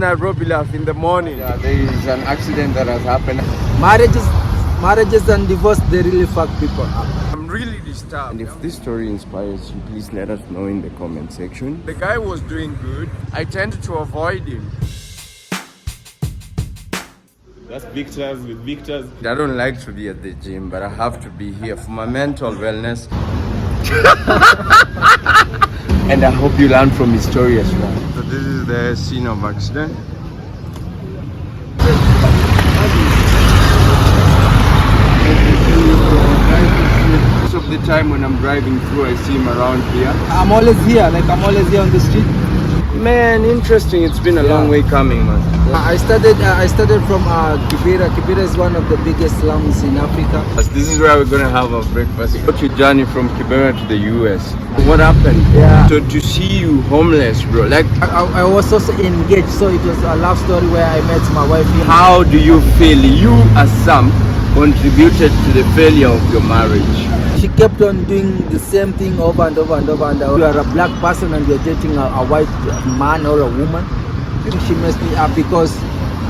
Nairobi Life in the morning. Yeah, there is an accident that has happened. Marriages and divorce, they really fuck people up. I'm really disturbed. And if this story inspires you, please let us know in the comment section. The guy was doing good. I tend to avoid him. That's Victor's with Victor's. I don't like to be at the gym, but I have to be here for my mental wellness. And I hope you learn from his story as well. So this is the scene of accident. Most of the time when I'm driving through, I see him around here. I'm always here on the street. Man, interesting. It's been a long way coming, man. I started from Kibera. Kibera is one of the biggest slums in Africa. This is where we're gonna have our breakfast. What's your journey from Kibera to the US? What happened? Yeah. So to see you homeless, bro, like I was also engaged, so it was a love story where I met my wife here. how do you feel? You as Sam contributed to the failure of your marriage. She kept on doing the same thing over and over and over. And you are a black person and you're dating a white man or a woman. She messed me up because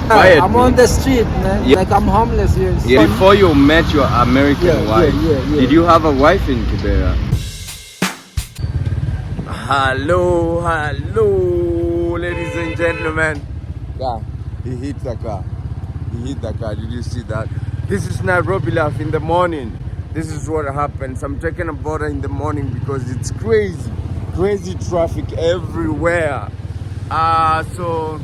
Quiet, I'm man. on the street, man. Yeah. Like I'm homeless here. Yeah. Before you met your American Yeah, wife, yeah. did you have a wife in Kibera? Hello, ladies and gentlemen. Yeah, he hit the car. Did you see that? This is Nairobi Life in the morning. This is what happens. I'm taking a border in the morning because it's crazy traffic everywhere. So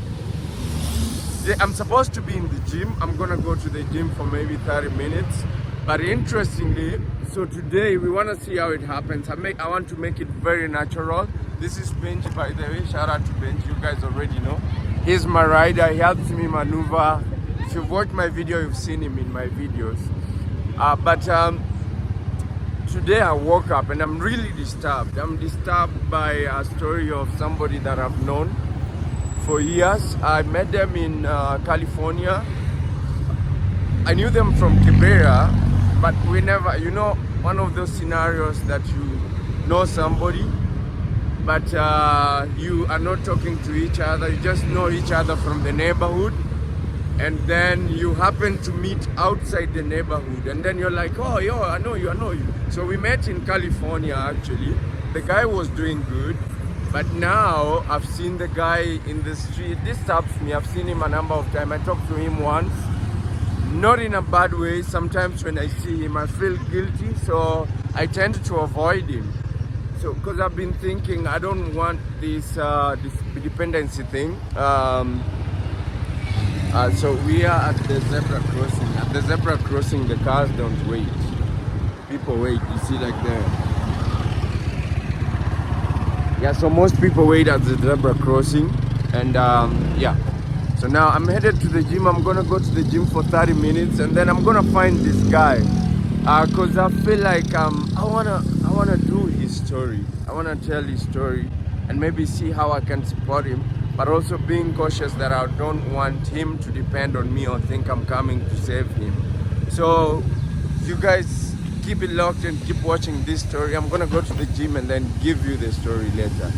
I'm supposed to be in the gym. I'm gonna go to the gym for maybe 30 minutes. But interestingly, so today we want to see how it happens. I want to make it very natural. This is Benji, by the way. Shout out to Benji. You guys already know. He's my rider. He helps me maneuver. If you've watched my video, you've seen him in my videos. But today I woke up and I'm really disturbed. I'm disturbed by a story of somebody that I've known for years. I met them in California. I knew them from Kibera, but we never, one of those scenarios that you know somebody, but you are not talking to each other. You just know each other from the neighborhood. And then you happen to meet outside the neighborhood, and then you're like, oh, yo, I know you. So we met in California, actually. The guy was doing good, but now I've seen the guy in the street. This stops me. I've seen him a number of times. I talked to him once, not in a bad way. Sometimes when I see him, I feel guilty, so I tend to avoid him. So, because I've been thinking, I don't want this dependency thing. So we are at the zebra crossing. At the zebra crossing, the cars don't wait. People wait. You see, like there. Yeah, so most people wait at the zebra crossing. And yeah. So now I'm headed to the gym. I'm gonna go to the gym for 30 minutes, and then I'm gonna find this guy. Cause I feel like I wanna do his story. I wanna tell his story, and maybe see how I can support him. But also being cautious that I don't want him to depend on me or think I'm coming to save him. So you guys keep it locked and keep watching this story. I'm gonna go to the gym and then give you the story later.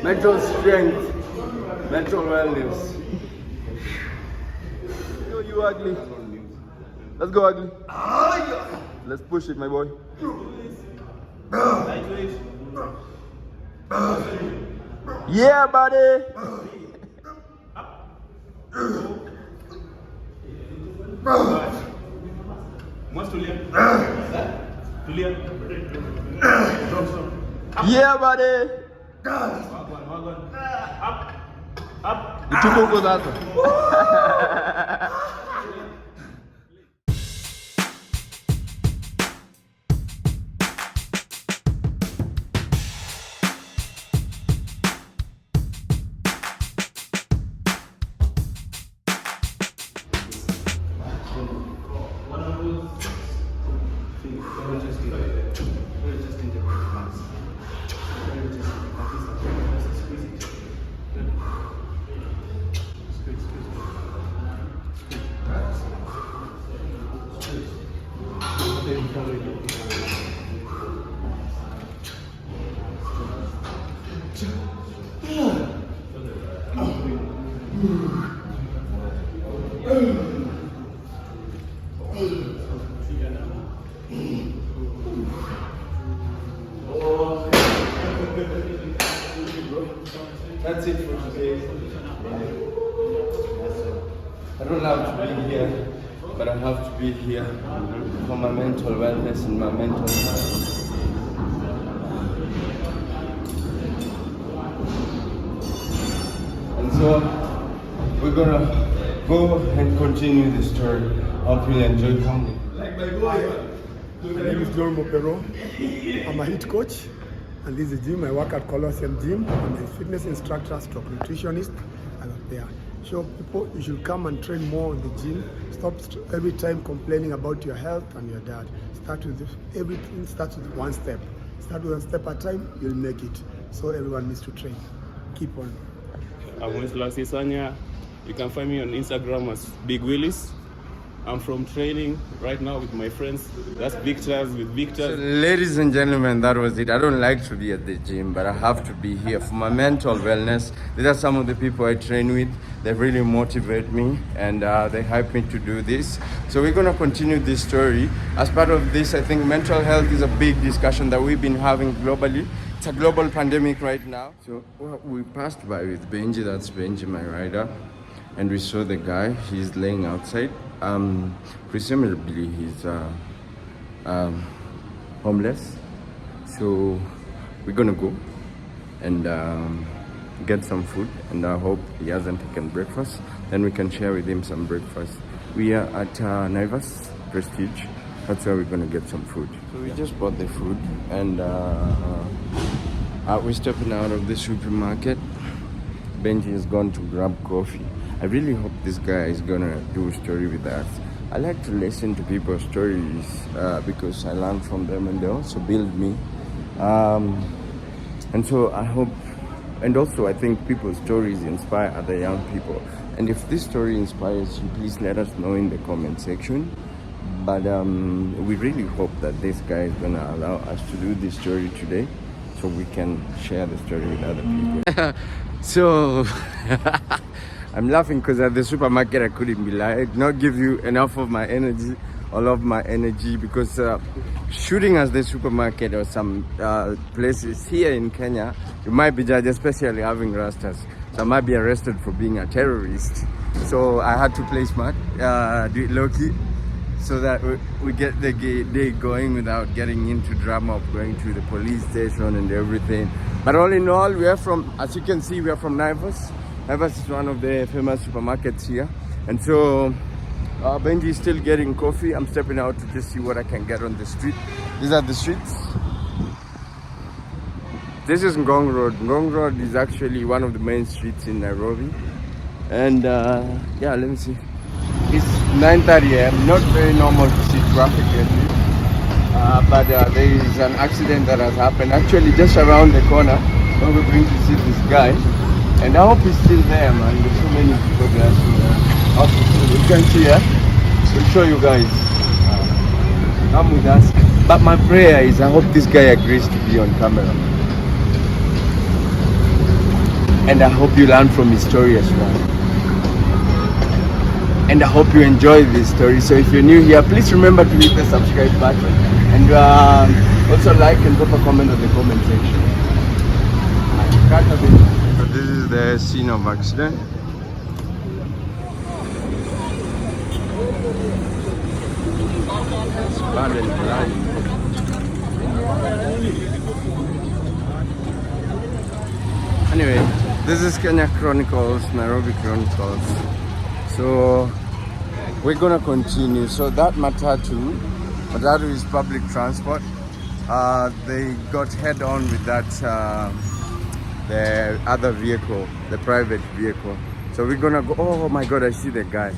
Mental strength, mental wellness. Yo, you ugly. Let's go, ugly. Let's push it, my boy. Yeah, buddy. Yeah, buddy. Ituko uko sasa. That's it for today. I don't have to be here, but I have to be here for my mental wellness and my mental health. And so we're gonna go and continue the story. Hope you enjoy coming. My name is John Mopero. I'm a HIIT coach, and this is the gym. I work at Colosseum Gym. I'm a fitness instructor, stroke nutritionist, and up there. So people, you should come and train more in the gym. Stop every time complaining about your health and your diet. Start with everything starts with one step. Start with one step at a time, you'll make it. So everyone needs to train. Keep on. I'm Wenceslas Isanya. You can find me on Instagram as Big Willis. I'm from training right now with my friends. That's Victors with So, Victors. ladies and gentlemen, that was it. I don't like to be at the gym, but I have to be here for my mental wellness. These are some of the people I train with. They really motivate me and they help me to do this. So we're going to continue this story. As part of this, I think mental health is a big discussion that we've been having globally. It's a global pandemic right now. So we passed by with Benji. That's Benji, my rider. And we saw the guy. He's laying outside. Presumably he's homeless. So we're gonna go and get some food, and I hope he hasn't taken breakfast. Then we can share with him some breakfast. We are at Naivas Prestige. That's where we're gonna get some food. So we just bought the food, and we're stepping out of the supermarket. Benji is going to grab coffee. I really hope this guy is gonna do a story with us. I like to listen to people's stories because I learn from them and they also build me. And so I hope, and also I think people's stories inspire other young people. And if this story inspires you, please let us know in the comment section. But we really hope that this guy is gonna allow us to do this story today so we can share the story with other people. So I'm laughing because at the supermarket I couldn't be like, I did not give you enough of my energy, all of my energy, because shooting at the supermarket or some places here in Kenya, you might be judged, especially having rastas. So I might be arrested for being a terrorist. So I had to play smart, do it low-key, so that we get the day going without getting into drama of going to the police station and everything. But all in all, we are from, as you can see, we are from Naivas. Naivas is one of the famous supermarkets here. And so Benji is still getting coffee. I'm stepping out to just see what I can get on the street. These are the streets. This is Ngong Road. Ngong Road is actually one of the main streets in Nairobi. And yeah, let me see. It's 9:30 a.m. Not very normal to see traffic lately. But there is an accident that has happened actually just around the corner where we're going to see this guy. And I hope he's still there, man. There's so many people there. So, you can see, we'll show you guys. Come with us. But my prayer is I hope this guy agrees to be on camera. And I hope you learn from his story as well. And I hope you enjoy this story. So if you're new here, please remember to hit the subscribe button. And also like and drop a comment on the comment section. So this is the scene of accident. It's bad and blind. Anyway, this is Kenya Chronicles, Nairobi Chronicles. So we're gonna continue. So that Matatu is public transport. They got head on with that the other vehicle, the private vehicle. So we're gonna go. Oh my God, I see the guy.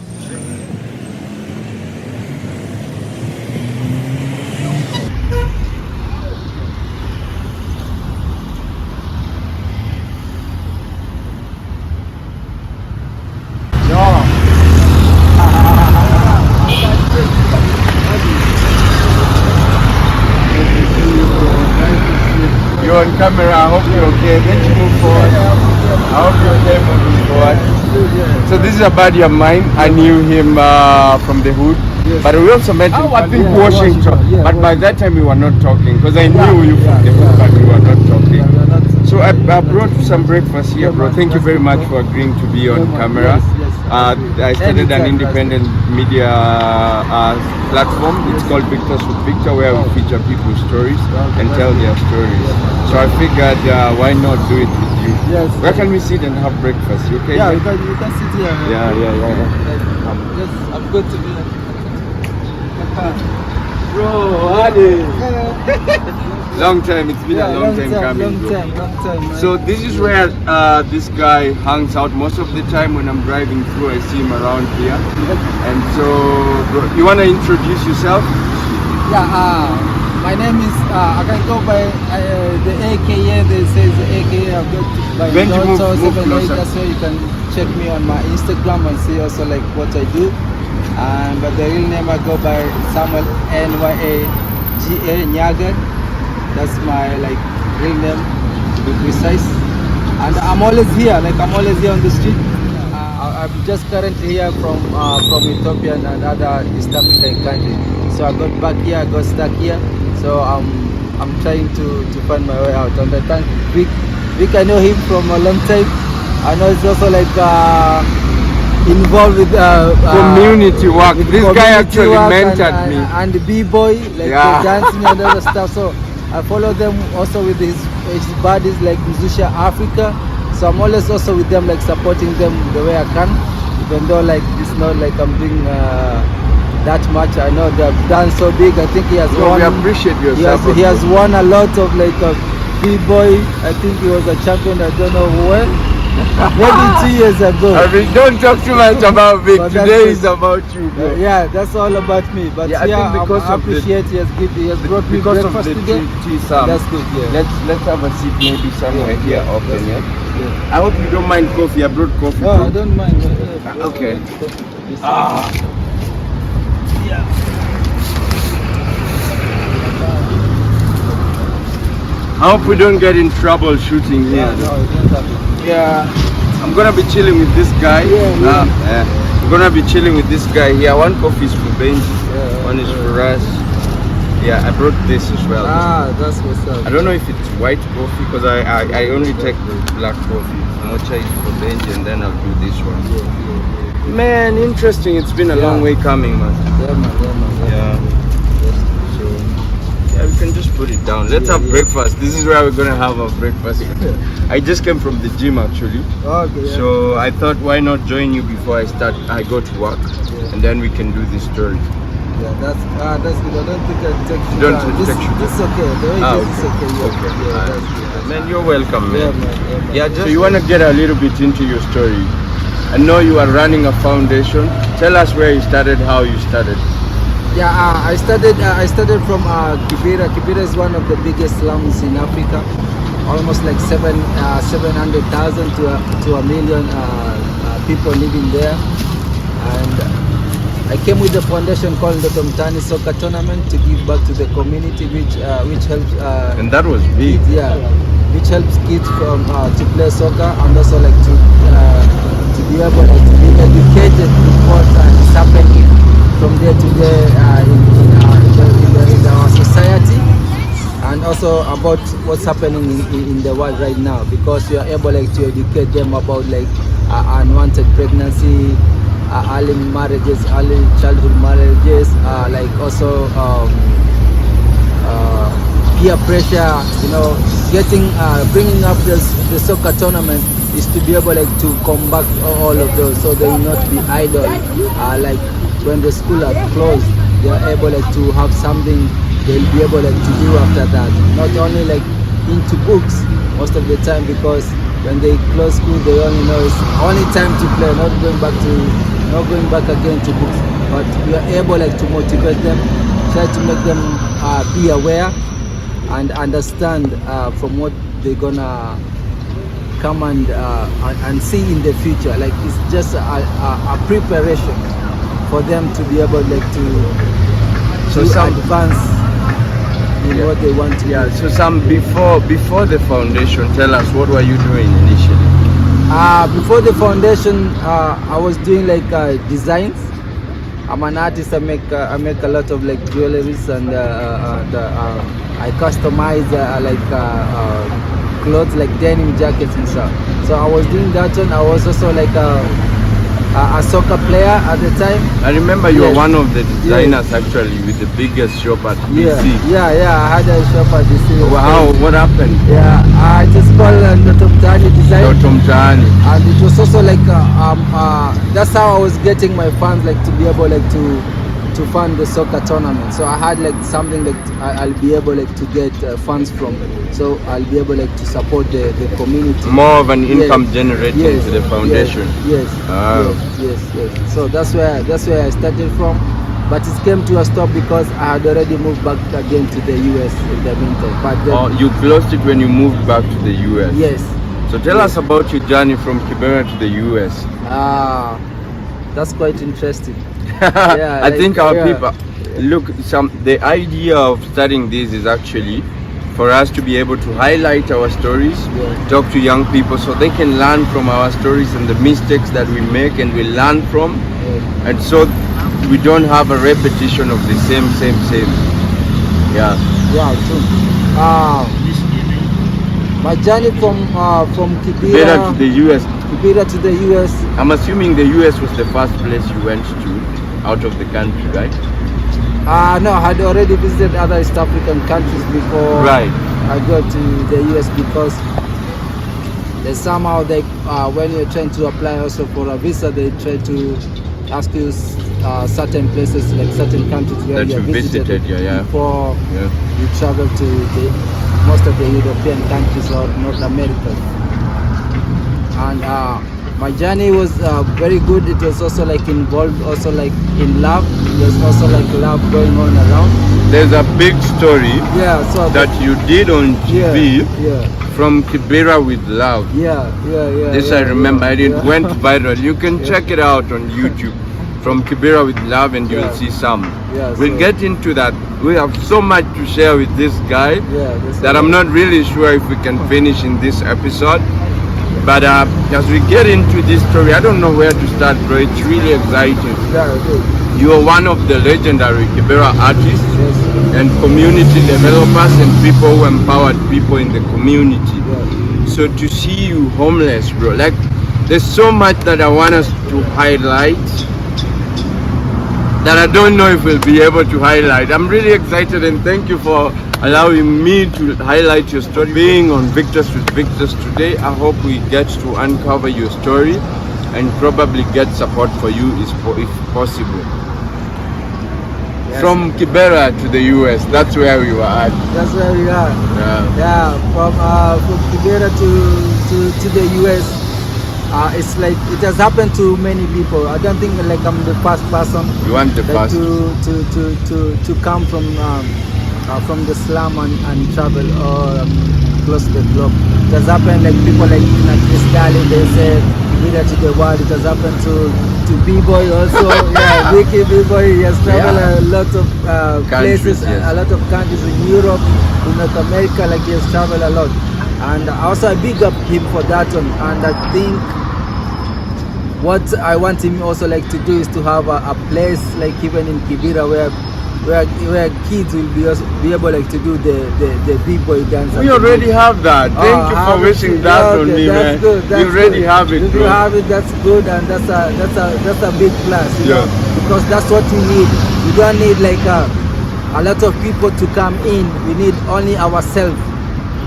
You're on camera, I hope you're okay. Then you move forward. I hope you're okay moving forward. So this is a buddy of mine. I knew him from the hood. But we also met him, I think, Washington. But by that time we were not talking because I knew you from the hood, but we were not talking. So I brought some breakfast here, bro. Thank you very much for agreeing to be on camera. I started an independent media platform. It's called Victors with Victor, where we feature people's stories and tell their stories. So I figured, why not do it with you? Yes. Where can we sit and have breakfast? You okay? Yeah, you can sit here. Yeah. Yes, I'm good to be here. Bro, Ali. Long time. It's been a long time coming, bro. Long time, man. So this is where this guy hangs out most of the time. When I'm driving through, I see him around here. And so, bro, you wanna introduce yourself? Yeah, my name is, I can go by the AKA, they say the AKA, I've got by Benji, move Lotto 78, closer. that's why you can check me on my Instagram and see also like what I do. But the real name I go by Samuel Nyaga, Nyaga. That's my like real name to be precise. And I'm always here, I'm always here on the street. I'm just currently here from Ethiopia and other East African countries. So I got back here, I got stuck here. So I'm trying to find my way out. And I thank Vic. Vic, I know him from a long time. I know he's also like involved with Community work. This guy actually work mentored me. And the b-boy, like Yeah. dancing and other stuff. So I follow them also with his buddies like Muzusha Africa. So I'm always also with them, like supporting them the way I can. Even though like it's not like I'm doing that much. I know they've done so big. I think he has Bro, won. we appreciate your He support. has won a lot of like b-boy. I think he was a champion. I don't know where. Maybe 2 years ago. I mean, don't talk too much about Vic. But that's Today good. is about you, bro. Yeah, that's all about me. But Yeah, I yeah, think because I of the- appreciate he has brought me Because of breakfast the today. tea, Sam. That's good, yeah. Let's have a seat maybe somewhere here open, yeah? Yeah. I hope you don't mind coffee. I brought coffee. No, bro. I don't mind. Okay. I hope we don't get in trouble shooting here. Yeah, no, it didn't happen. Yeah, I'm gonna be chilling with this guy. I'm gonna be chilling with this guy here. One coffee is for Benji, one is for us. Yeah, I brought this as well. That's what's up. I don't know if it's white coffee because I only take the black coffee. Mocha is for Benji and then I'll do this one. Man, interesting. It's been a long way coming, man. Yeah. So, yeah, we can just put it down. Let's have breakfast. This is where we're gonna have our breakfast. I just came from the gym actually. Okay, yeah. So I thought, why not join you before I go to work, and then we can do this story. Yeah, that's good. I don't think I take sugar. Don't take sugar. This is okay. The way it is okay. Yeah, Okay. yeah, that's good. Man, you're welcome, Yeah, man. man. Yeah, so you want to get a little bit into your story. I know you are running a foundation. Tell us where you started, how you started. Yeah, I started from Kibera. Kibera is one of the biggest slums in Africa. Almost like 700,000 to a million people living there. And I came with a foundation called the Mtaani Soccer Tournament to give back to the community, which helps. And that was big. Yeah, which helps kids from to play soccer and also like to be able to be educated in what is happening from day to day in our society, and also about what's happening in the world right now, because you are able like to educate them about like unwanted pregnancy, early marriages, early childhood marriages, like also peer pressure, getting bringing up the soccer tournament is to be able like to combat all of those, so they will not be idle. Like when the school are closed, they are able like to have something they'll be able like to do after that. Not only like into books most of the time, because when they close school, they only know it's only time to play, not going back again to books. But we are able like to motivate them, try to make them be aware and understand from what they're gonna come and see in the future. Like it's just a preparation for them to be able like to advance in what they want to do. So Sam, before the foundation, tell us, what were you doing initially? Before the foundation, I was doing like designs. I'm an artist. I make a lot of like jewelries and I customize clothes like denim jackets and stuff. So I was doing that one. I was also like a soccer player at the time. I remember you were Yes. one of the designers actually with the biggest shop at Yeah, BC. yeah. I had a shop at DC. Wow, what happened? Yeah, I just called Dr. Mtani Design. Dr. Mtaani. And it was also like that's how I was getting my funds, like to be able like to fund the soccer tournament. So I had like something that I'll be able like to get funds from, so I'll be able like to support the community. More of an Yes. income generating Yes, to the foundation. Yes, Wow. yes. So that's where I started from, but it came to a stop because I had already moved back again to the US in the meantime. But then, Oh, you closed it when you moved back to the US. yes. So tell us about your journey from Kibera to the US. That's quite interesting. I like, think our yeah. people look. The idea of studying this is actually for us to be able to highlight our stories, Yeah. talk to young people so they can learn from our stories and the mistakes that we make, and we learn from, and so we don't have a repetition of the same. Yeah. Yeah, true. My journey from Kibera to the US. Kibera to the US. I'm assuming the US was the first place you went to out of the country, right? No, I had already visited other East African countries before Right. I got to the US, because they somehow when you're trying to apply also for a visa, they try to ask you certain places, like certain countries where That you you have visited visited, yeah. before Yeah. you travel to most of the European countries or North America. And my journey was very good. It was also like involved also like in love. There's also like love going on around. There's a big story Yeah, so that you did on TV yeah, from Kibera with Love. yeah. This yeah, I remember. yeah, It yeah. went viral. You can check it out on YouTube. From Kibera with Love, and you'll Yeah. see some. Yeah, We'll so- get into that. We have so much to share with this guy Yeah, that's that I'm not really sure if we can finish in this episode. But as we get into this story, I don't know where to start, bro. It's really exciting. Yeah, good. You are one of the legendary Kibera artists Yes. and community developers and people who empowered people in the community. Yeah. So to see you homeless, bro, like there's so much that I want us to highlight that I don't know if we'll be able to highlight. I'm really excited, and thank you for allowing me to highlight your story. Being on Victors with Victors today, I hope we get to uncover your story and probably get support for you if possible. Yes. From Kibera to the US, that's where we were at. That's where we are. Yeah. Yeah, from Kibera to the US. It's like it has happened to many people. I don't think like I'm the first person You want the like first? to come from the slum and travel or close to the globe. It has happened like people like Chris Darling, they said Kibera to the world. It has happened to B-Boy also. Yeah, Ricky B-Boy, he has traveled a lot of Countries, places, yes. a lot of countries in Europe, in North America. Like he has traveled a lot, and also I big up him for that one. And I think what I want him also like to do is to have a place like even in Kibera where kids will be able like to do the b-boy dance. We already have that. Thank you for wishing that on me, that's man. Good, that's we already good. have it, If bro. you have it, that's good, and that's a big plus, you Yeah. know, because that's what we need. We don't need like a lot of people to come in. We need only ourselves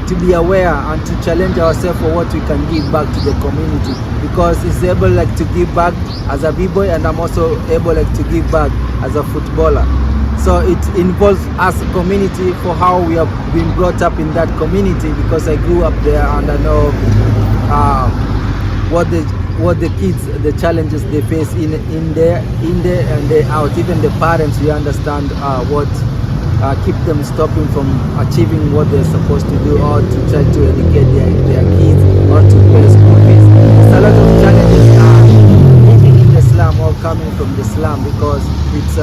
to be aware and to challenge ourselves for what we can give back to the community, because it's able like to give back as a b-boy, and I'm also able like to give back as a footballer. So it involves us community for how we have been brought up in that community, because I grew up there and I know what the kids, the challenges they face in there and day out. Even the parents, we understand what keep them stopping from achieving what they're supposed to do, or to try to educate their kids, or to pay school fees. There's a lot of challenges living in the slum or coming from the slum, because it's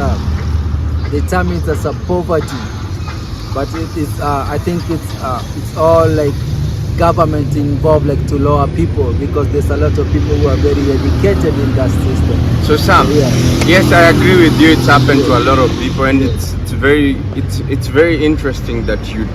determined as a poverty, but it is I think it's all like government involved like to lower people, because there's a lot of people who are very educated in that system. So Sam, Yeah. yes, I agree with you. It's happened to a lot of people, and it's very interesting that you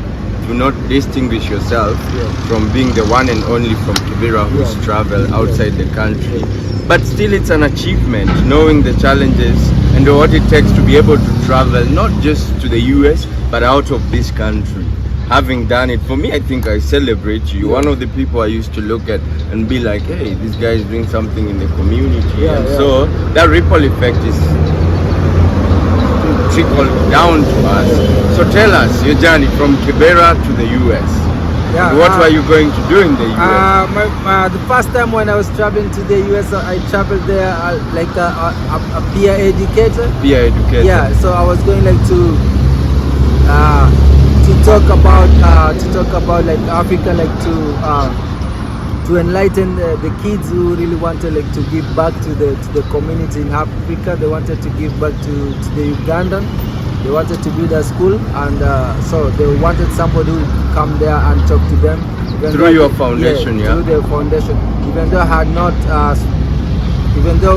do not distinguish yourself Yeah. from being the one and only from Kibera who's Yeah. traveled outside the country. But still, it's an achievement, knowing the challenges and what it takes to be able to travel, not just to the US, but out of this country. Having done it, for me, I think I celebrate you. Yeah. One of the people I used to look at and be like, hey, this guy is doing something in the community. Yeah, and yeah. so that ripple effect is trickled down to us. So tell us your journey from Kibera to the US. Yeah, What were you going to do in the US? The first time when I was traveling to the US, I traveled there like a peer educator. Be an educator. Yeah, so I was going like to talk about like Africa, like to enlighten the kids who really wanted like to give back to the community in Africa. They wanted to give back to the Ugandan. They wanted to build a school, and so they wanted somebody who would come there and talk to them. Even Through though your foundation, yeah? Through the foundation. Even though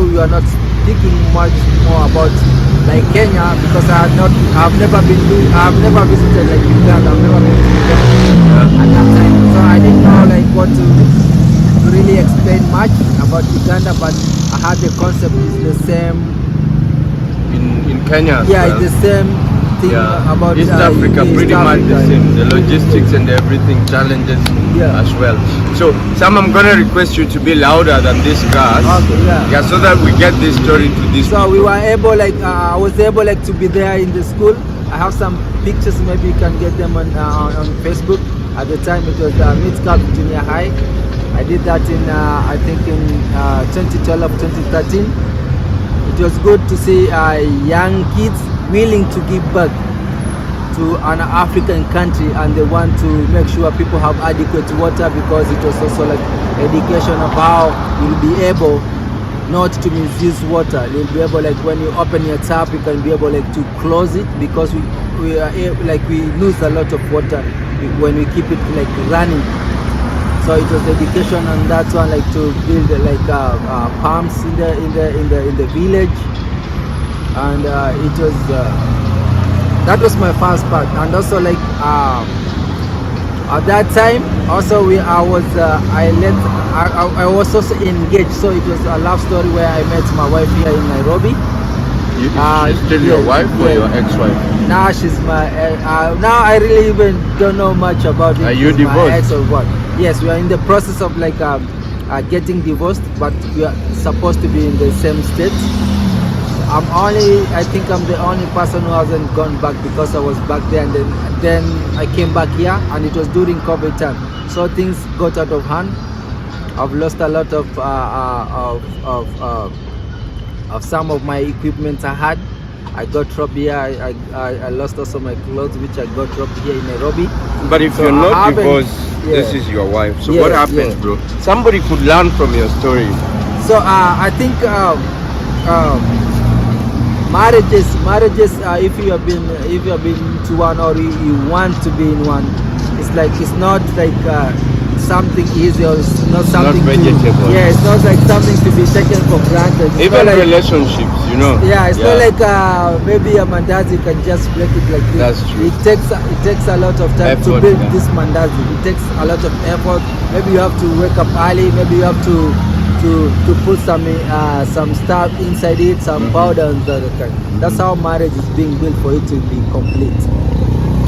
we are not speaking much more about like Kenya, because I've never visited like Uganda. I've never been to Uganda at that time, so I didn't know like what to really explain much about Uganda. But I had the concept is the same. In Kenya as Yeah, well. it's the same thing about East Africa, East pretty much the Africa. same. The logistics and everything challenges Yeah. as well. So Sam, I'm gonna request you to be louder than this cars. Okay, yeah. So that we get this story to this. So we were able, like, I was able, like, to be there in the school. I have some pictures. Maybe you can get them on Facebook. At the time, it was Mid-Cap Junior High. I did that in, I think, in 2012, 2013. It was good to see young kids willing to give back to an African country, and they want to make sure people have adequate water, because it was also like education of how you'll be able not to misuse water. You'll be able, like, when you open your tap, you can be able, like, to close it, because we lose a lot of water when we keep it like running. So it was education on that one, like to build like pumps in the village, and it was that was my first part. And also, like, at that time also I was also engaged, so it was a love story where I met my wife here in Nairobi. She's still your wife or your ex-wife? Now she's my now I really even don't know much about it. Are you She's my divorced? ex or what? Yes, we are in the process of like getting divorced, but we are supposed to be in the same state. I think I'm the only person who hasn't gone back, because I was back there, and then I came back here, and it was during COVID time, so things got out of hand. I've lost a lot of some of my equipment I had. I got robbed here. I lost also my clothes, which I got robbed here in Nairobi. But if So you're I not haven't- divorced, yeah. this is your wife. So Yeah, what happened, yeah. bro? Somebody could learn from your story. So I think marriages. If you have been to one, or you want to be in one, it's not like something easy, or it's not something vegetable. it's not like something to be taken for granted. It's Even not like, relationships, you know. yeah, it's not like maybe a mandazi you can just break it like this. That's true. It takes a lot of time to Effort, build yeah. this mandazi. It takes a lot of effort. Maybe you have to wake up early. Maybe you have to put some stuff inside it, some powder and that kind. That's how marriage is being built, for it to be complete.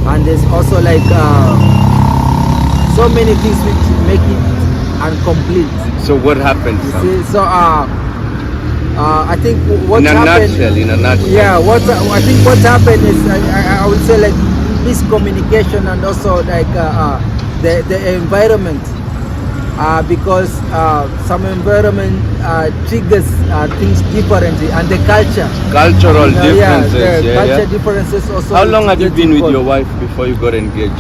And there's also like so many things which make it incomplete. So what happened, Sam? See, so I think what In a happened. nutshell. Yeah, I think what happened is I would say like miscommunication, and also like the environment, because some environment triggers things differently, and the culture. Cultural Yeah, differences. the culture differences also. How long had you get been with involved. your wife before you got engaged?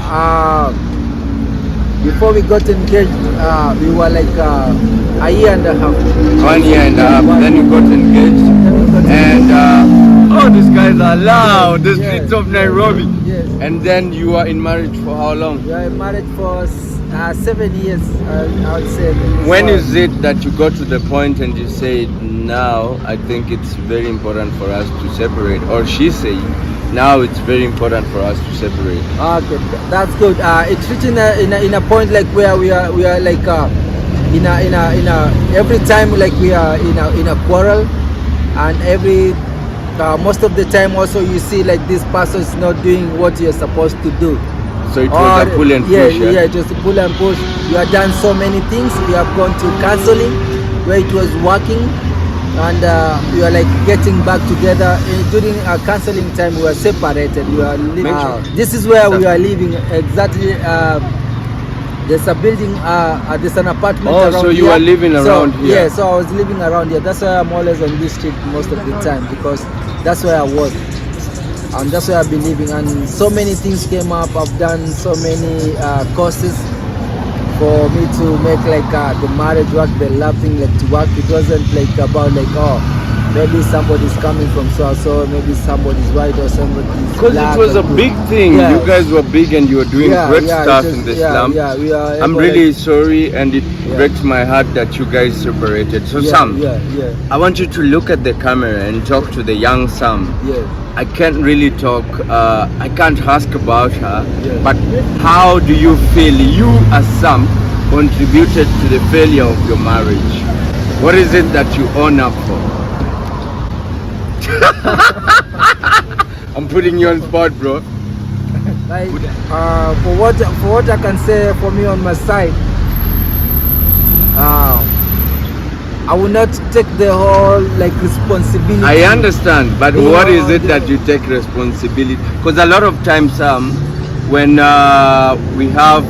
Before we got engaged, we were like a year and a half. 1 year and a half. Then you got engaged. Then we got And Oh, these guys are loud. The Yes, streets of yes, Nairobi. yes. And then you are in marriage for how long? We are married for 7 years, I would say. When So, is it that you got to the point and you say, now I think it's very important for us to separate? Or she say, now it's very important for us to separate. Okay, that's good. It's reaching in a point like where we are like every time like we are in a quarrel, and every most of the time also you see like this person is not doing what you're supposed to do. So it was a pull and push. Yeah, it was a pull and push. We have done so many things. We have gone to counseling where it was working, and we are like getting back together. During our counseling time, we were separated. We are living. This is where we are living exactly. There's a building. There's an apartment around here. So you are living around here. Yeah, so I was living around here. That's why I'm always on this street most of the time, because that's where I was. And that's where I've been living, and so many things came up. I've done so many courses for me to make like the marriage work, the love thing like to work. It wasn't like about like, oh, maybe somebody's coming from so, maybe somebody's white or somebody's Because black. it was a big thing. Yeah. You guys were big and you were doing great stuff in the slum. Yeah, we are. I'm really sorry, and it breaks my heart that you guys separated. So Sam, I want you to look at the camera and talk to the young Sam. Yeah. I can't really talk, I can't ask about her, Yeah. but how do you feel you as Sam contributed to the failure of your marriage? What is it that you own up for? I'm putting you on spot, bro. Like for what I can say for me on my side, I will not take the whole like responsibility. I understand, but You what know, is it that you take responsibility? Because a lot of times, when we have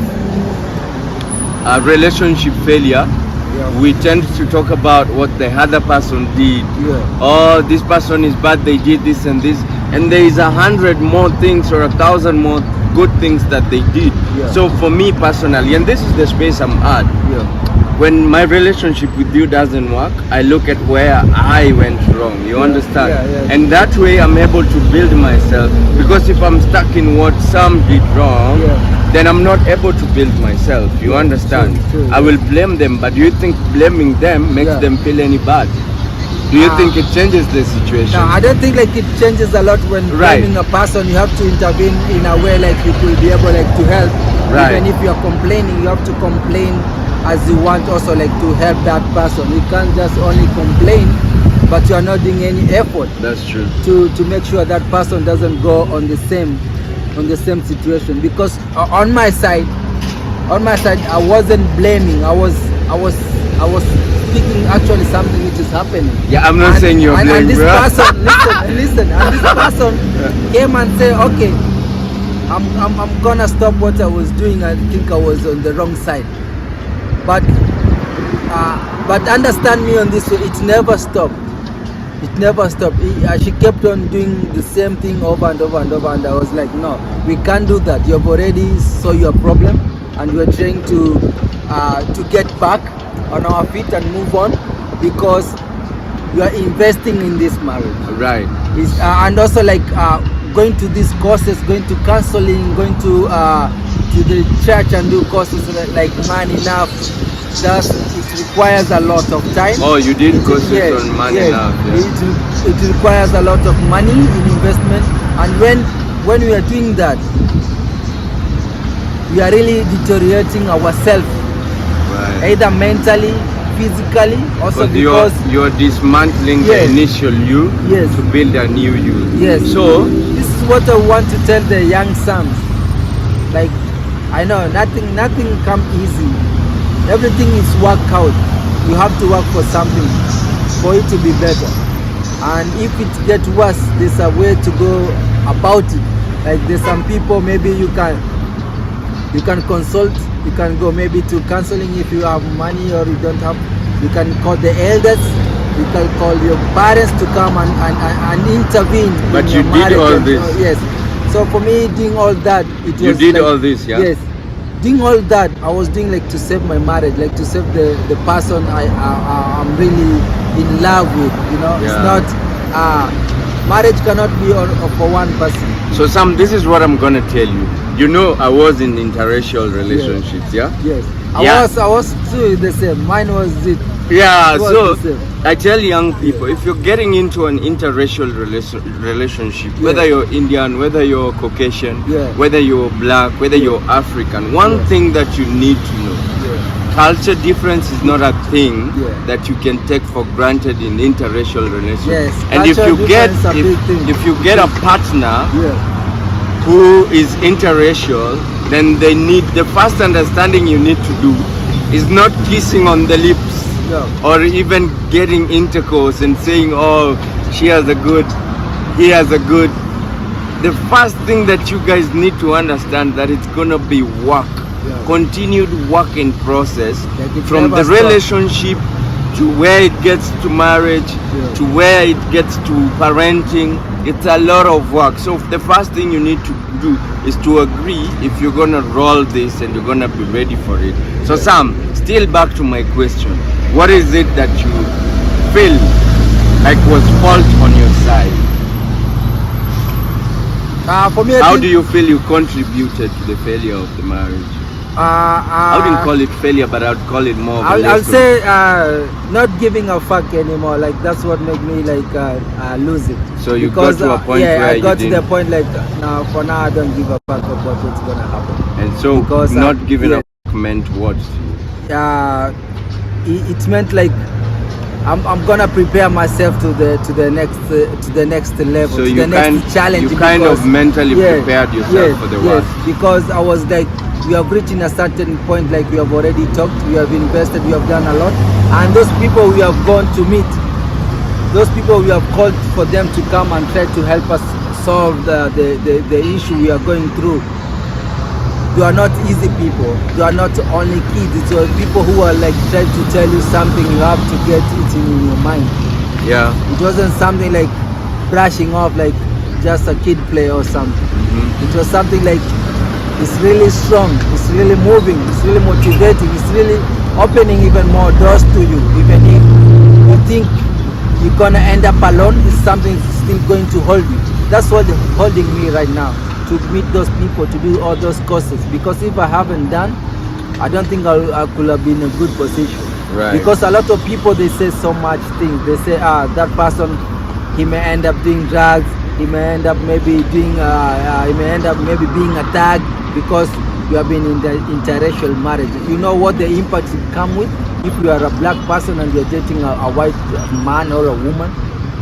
a relationship failure, we tend to talk about what the other person did. Yeah. Oh, this person is bad, they did this and this. And there is 100 more things or 1,000 more good things that they did. Yeah. So for me personally, and this is the space I'm at, when my relationship with you doesn't work, I look at where I went wrong. You understand? Yeah. And that way I'm able to build myself. Because if I'm stuck in what some did wrong, then I'm not able to build myself. You understand? True, I will blame them, but do you think blaming them makes them feel any bad? Do you think it changes the situation? No, I don't think like it changes a lot when blaming a person. You have to intervene in a way like you will be able like to help. Right. Even if you are complaining, you have to complain as you want also like to help that person. You can't just only complain, but you are not doing any effort. That's true. To make sure that person doesn't go on the same situation. Because on my side, I wasn't blaming. I was speaking actually something which is happening. Yeah, I'm not saying you're blaming, and this bro. person, listen, and this person came and said, okay, I'm gonna stop what I was doing. I think I was on the wrong side, but understand me on this way. It never stopped. It never stopped. She kept on doing the same thing over and over and over, and I was like, no, we can't do that. You've already saw your problem, and we're trying to get back on our feet and move on, because we are investing in this marriage. Right. And also like going to these courses, going to counseling, going to the church and do courses like Man Enough. It requires a lot of time. Oh, you did courses on Man Enough. Yeah. It requires a lot of money in investment, and when we are doing that, we are really deteriorating ourselves. Right. Either mentally, physically, also because you're dismantling the initial you to build a new you. Yes. So this is what I want to tell the young sons. Like, I know nothing come easy. Everything is work out. You have to work for something for it to be better. And if it gets worse, there's a way to go about it. Like there's some people, maybe you can consult. You can go maybe to counseling if you have money, or you don't have. You can call the elders. You can call your parents to come and intervene. But in you your did all marriage. this. Yes. So for me, doing all that, it was. You did like, all this, yeah. Yes. Doing all that, I was doing like to save my marriage, like to save the person I'm really in love with. You know, it's not marriage cannot be for one person. So Sam, this is what I'm gonna tell you. You know, I was in interracial relationships, yeah? Yes. Yeah. I was too the same. Mine was it. Yeah, It was so the same. I tell young people, if you're getting into an interracial relationship, whether you're Indian, whether you're Caucasian, Yeah. whether you're black, whether you're African, one thing that you need to know, culture difference is not a thing that you can take for granted in interracial relationships. Yes, And if culture you get difference is a big thing. if you get a partner Yeah. who is interracial, then the first understanding you need to do is not kissing on the lips Yeah. or even getting intercourse and saying, oh, she has a good, he has a good. The first thing that you guys need to understand that it's gonna be work, continued work in process, Like it from never the stops. relationship to where it gets to marriage, to where it gets to parenting. It's a lot of work. So the first thing you need to do is to agree if you're gonna roll this and you're gonna be ready for it. So Sam, still back to my question. What is it that you feel like was fault on your side? For me, I How think, do you feel you contributed to the failure of the marriage? I wouldn't call it failure, but I'd call it more of a I'll lesson. say not giving a fuck anymore. Like that's what made me like lose it. So you Because, got to a point yeah, where I you got to the didn't, point like now for now I don't give a fuck about what's gonna happen. and so because, not giving yeah. up meant what to you? It meant like I'm gonna prepare myself to the next level, So to you the next challenge. you kind of mentally prepared yourself for the worst. Because I was like, we have reached in a certain point, like we have already talked, we have invested, we have done a lot, and those people we have gone to meet, those people we have called for them to come and try to help us solve the issue we are going through. You are not easy people. You are not only kids. It's people who are like trying to tell you something. You have to get it in your mind. Yeah. It wasn't something like brushing off like just a kid play or something. It was something like it's really strong. It's really moving. It's really motivating. It's really opening even more doors to you. Even if you think you're gonna end up alone, it's something still going to hold you. That's what holding me right now. To meet those people, to do all those courses, because if I haven't done, I don't think I could have been in a good position. Right. Because a lot of people, they say so much things. They say, that person, he may end up doing drugs, he may end up maybe doing, he may end up maybe being a tag because you have been in the interracial marriage. You know what the impact will come with if you are a black person and you're dating a white man or a woman.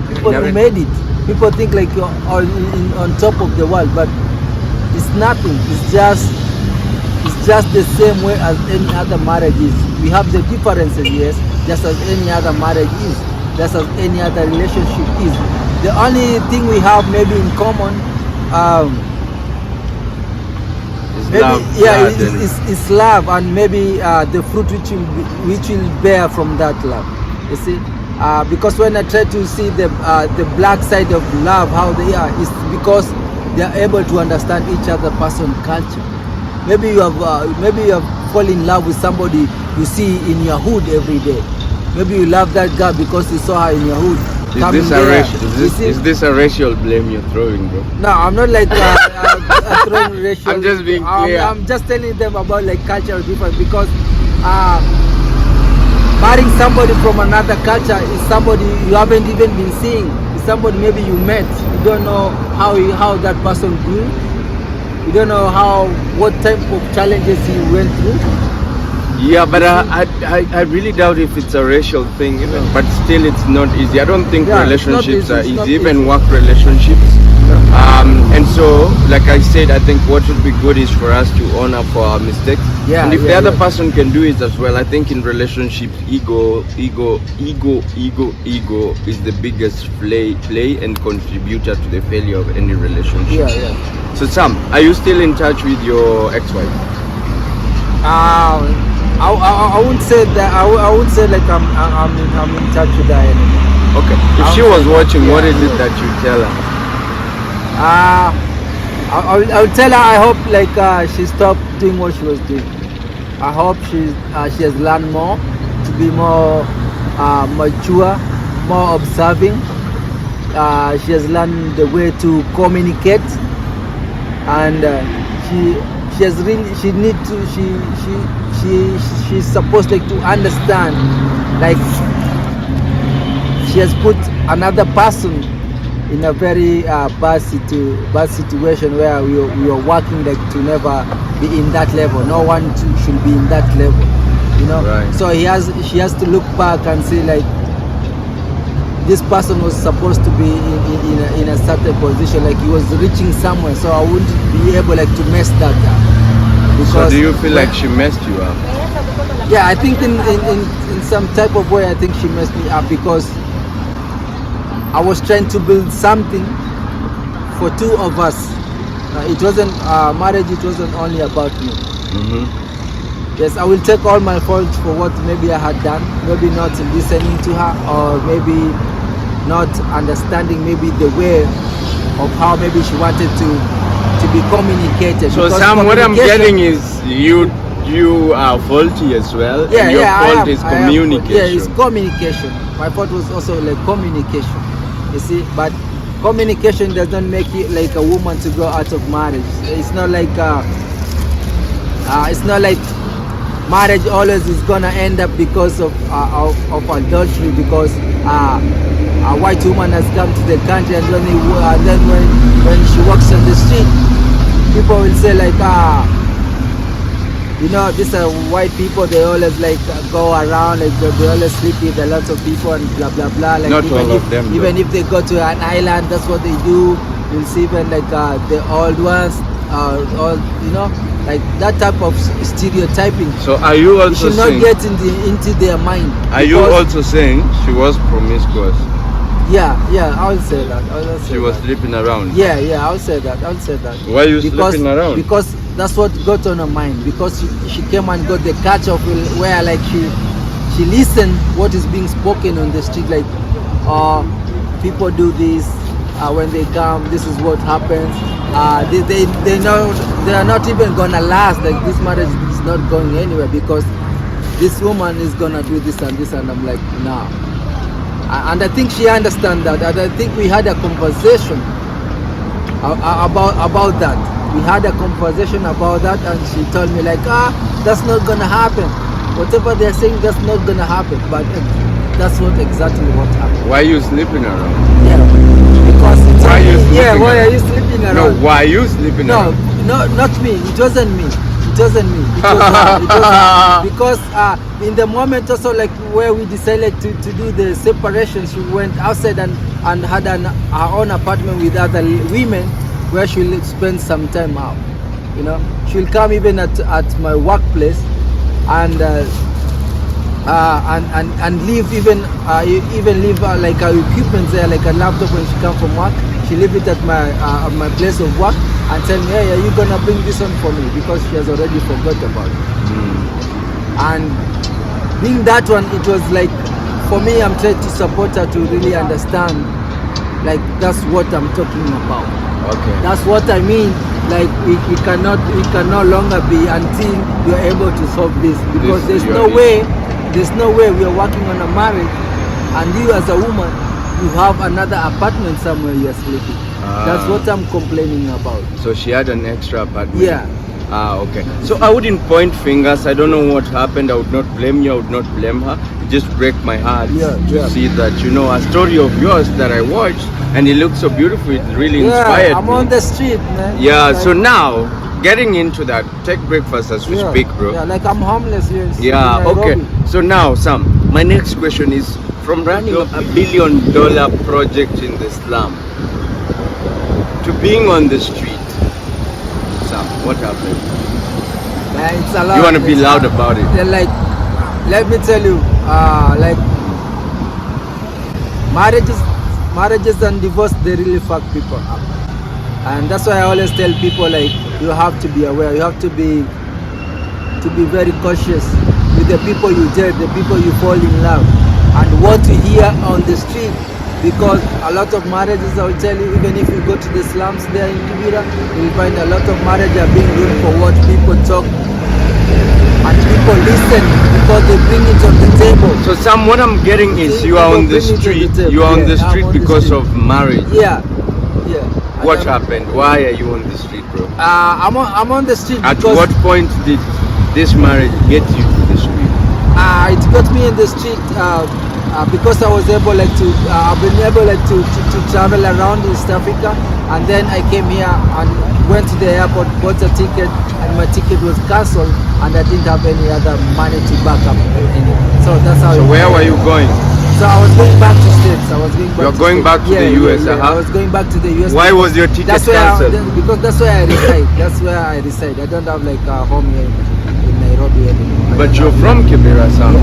People who made it. People think like you're on top of the world, but it's nothing. It's just the same way as any other marriage is. We have the differences, yes, just as any other marriage is, just as any other relationship is. The only thing we have maybe in common, maybe it's love, and maybe the fruit which will bear from that love. You see, because when I try to see the black side of love, how they are, it's because they are able to understand each other person's culture. Maybe you have fallen in love with somebody you see in your hood every day. Maybe you love that girl because you saw her in your hood. Is this a racial blame you're throwing, bro? No, I'm not like throwing racial. I'm just being clear. I'm just telling them about like cultural difference, because marrying somebody from another culture is somebody you haven't even been seeing. It's somebody maybe you met. You don't know how that person grew. You don't know what type of challenges he went through. Yeah, but I really doubt if it's a racial thing, even. But still, it's not easy. I don't think relationships are easy, even work relationships. And so, like I said, I think what would be good is for us to own up for our mistakes. Yeah, and if the other person can do it as well, I think in relationships, ego is the biggest play and contributor to the failure of any relationship. Yeah. So Sam, are you still in touch with your ex-wife? I wouldn't say that. I would say like I'm in touch with her anymore. Okay. If she was watching, what is it that you tell her? I would tell her I hope like she stopped doing what she was doing. I hope she has learned more, to be more mature, more observing, she has learned the way to communicate, and she has really she's supposed like to understand, like she has put another person in a very bad situation where we are working like to never be in that level. No one should be in that level, you know. Right. So she has to look back and say like, this person was supposed to be in a certain position, like he was reaching somewhere, so I wouldn't be able like to mess that up. So do you feel like she messed you up? Yeah, I think in some type of way, I think she messed me up, because I was trying to build something for two of us. It wasn't marriage, it wasn't only about me. Yes, I will take all my faults for what maybe I had done, maybe not listening to her, or maybe not understanding maybe the way of how maybe she wanted to be communicated. So Because Sam, what I'm communication- getting is you are faulty as well. Yeah, and your yeah, fault is I am. communication. Yeah, it's communication. My fault was also like communication. You see, but communication doesn't make you like a woman to go out of marriage. It's not like marriage always is gonna end up because of adultery, because a white woman has come to the country, and then when she walks on the street, people will say like, you know, these are white people, they always like go around, like they always sleep with a lot of people and blah blah blah. Like Not all of them, even though. if they go to an island, that's what they do. You'll see even like the old ones, all, you know, like that type of stereotyping. So are you You also should not saying? get into their mind. Are you because- also saying she was promiscuous? Yeah, I will say that. I will say She was that. sleeping around. Yeah, I will say that. Why are you sleeping around? Because that's what got on her mind. Because she came and got the catch of where like she listened what is being spoken on the street, like people do this when they come, this is what happens. They know they are not even gonna last, like this marriage is not going anywhere because this woman is gonna do this and this, and I'm like, nah. And I think she understands that, and I think we had a conversation about that. We had a conversation about that, and she told me like, that's not gonna happen. Whatever they're saying, that's not gonna happen. But that's what exactly what happened. Why are you sleeping around? Yeah, because it's Why are you sleeping yeah. Why around? are you sleeping around? No, why are you sleeping No, around? not me. It wasn't me. It wasn't me. It was her. It was her. Because in the moment also, like where we decided to do the separation, she went outside and had her own apartment with other women where she'll spend some time out. You know, she'll come even at my workplace and leave even leave like her equipment there, like a laptop when she come from work. She leave it at my place of work and tell me, hey, are you gonna bring this on for me? Because she has already forgot about it. And being that one, it was like, for me, I'm trying to support her to really understand, like that's what I'm talking about. Okay. That's what I mean. Like we can no longer be until you're able to solve this, because This is there's no way we are working on a marriage and you as a woman, you have another apartment somewhere you're sleeping. That's what I'm complaining about. So she had an extra apartment. Yeah. Okay. So I wouldn't point fingers. I don't know what happened. I would not blame you. I would not blame her. It just break my heart to see that, you know, a story of yours that I watched and it looked so beautiful. It really inspired I'm me. on the street, man. Yeah. Like, So now, getting into that, take breakfast as we speak, bro. Yeah, like I'm homeless here in Yeah, Nairobi. okay. So now, Sam, my next question is, from running a $1 billion project in the slum to being on the street, Sam, what happened? Man, it's a lot. You want to be It's loud a- about it. They're like, let me tell you, like marriages and divorce, they really fuck people up. And that's why I always tell people, like, you have to be aware, you have to be very cautious with the people you date, the people you fall in love, and what you hear on the street. Because a lot of marriages, I will tell you, even if you go to the slums there in Kibera, you'll find a lot of marriages are being ruined for what people talk and people listen because they bring it on the table. So Sam, what I'm getting is you are on the street. You are on the street because of marriage. Yeah, yeah. What happened? Why are you on the street, bro? I'm on the street At because what point did this marriage get you to the street? it got me in the street because I was able I've been able to travel around East Africa, and then I came here and went to the airport, bought a ticket, and my ticket was cancelled, and I didn't have any other money to back up anything. So that's how. So where were you going? So I was going back to States. I was going back. You're going back to the US, I was going back to the US. Why was your ticket cancelled? Because that's where I reside. That's where I reside. I don't have like a home here in Nairobi anymore. But you're from Kibera, Sam.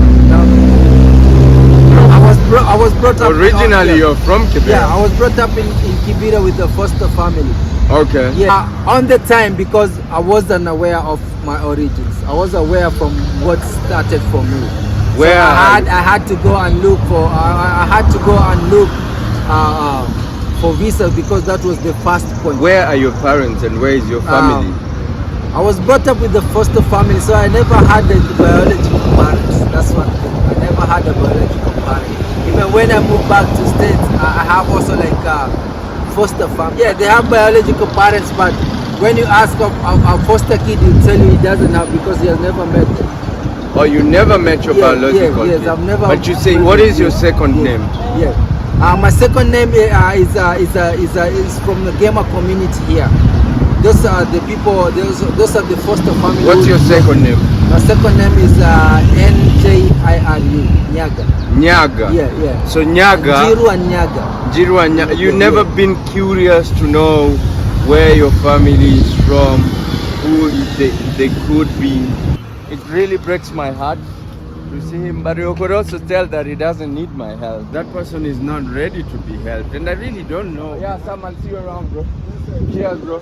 I was brought up. Originally, you're from Kibera. Yeah, I was brought up in Kibera with the foster family. Okay. Yeah, on the time, because I wasn't aware of my origins. I was aware from what started for me. Where so I had to go and look for. I had to go and look for visa because that was the first point. Where are your parents and where is your family? I was brought up with the foster family, so I never had the biological parents. That's one thing. I never had a biological parent. Even when I moved back to States, I have also like foster family. Yeah, they have biological parents, but when you ask a foster kid, he'll tell you he doesn't have because he has never met them. Oh, you never met your biological yes, kid? I've never. But you say, what is your second name? Yeah, my second name is from the gamer community here. Those are the people. Those are the foster family. What's your second name? My second name is Njiru Nyaga. Nyaga. Yeah. So Nyaga. Njiru and Nyaga. Njiru and Nyaga. You never been curious to know where your family is from, who they could be. It really breaks my heart to see him, but you could also tell that he doesn't need my help. That person is not ready to be helped, and I really don't know. Yeah, Sam, I'll see you around, bro. Cheers, bro.